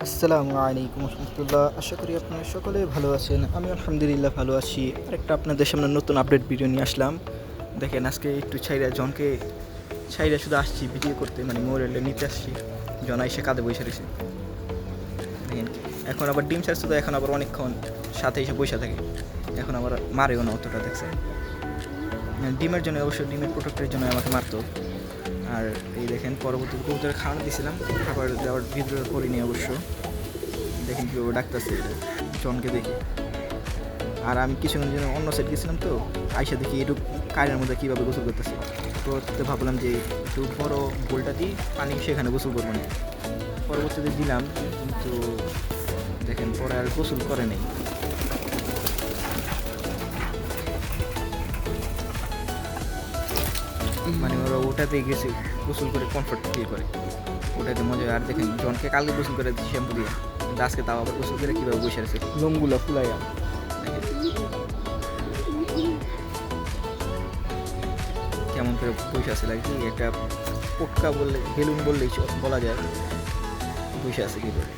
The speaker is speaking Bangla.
আসসালামু আলাইকুম রহমতুল্লাহ। আশা করি আপনারা সকলে ভালো আছেন। আমি আলহামদুলিল্লাহ ভালো আছি। আরেকটা আপনাদের সামনে নতুন আপডেট ভিডিও নিয়ে আসলাম। দেখেন আজকে একটু ছাইরা শুধু আসছি ভিডিও করতে, মানে মোবাইলটা নিতে আসছি। জন এসে কাঁধে বসে রয়েছে দেখেন। এখন আবার ডিম ছাড়ছে, তো এখন আবার অনেকক্ষণ সাথে এসে বসে থাকে। এখন আবার মারেও না অতটা, দেখছেন। ডিমের জন্য, অবশ্যই ডিমের প্রোডাক্টের জন্য আমাকে মারতো। আর এই দেখেন পরবর্তী কবুতরে খাওয়ানো দিয়েছিলাম, খাবার দেওয়ার ভিডিও করিনি অবশ্য। দেখেন কীভাবে ডাকতেছে জনকে দেখে। আর আমি কিছুক্ষণ জন্য অন্য সাইড গেছিলাম, তো আইসা দেখি একটু কারের মধ্যে কীভাবে গোসল করতেছে। তো ভাবলাম যে একটু বড় বোলটা দিই পানি, সেখানে গোসল করবো না। পরবর্তীতে দিলাম, কিন্তু দেখেন পরে আর গোসল করে নেই। মানে ওরা ওটাতে গেছে গোসল করে কমফর্ট ফিল করে, ওটাতে মজা। আর দেখেন জনকে কালকে গোসল করে শ্যাম্পু দিয়ে, কিন্তু আজকে তাও আবার গোসল করে কীভাবে বসে আছে লোমগুলো ফুলাইয়া। কেমন করে বসে আছে লাগে, কি একটা পটকা বললে, বেলুন বললেই বলা যায় বসে আছে কী করে।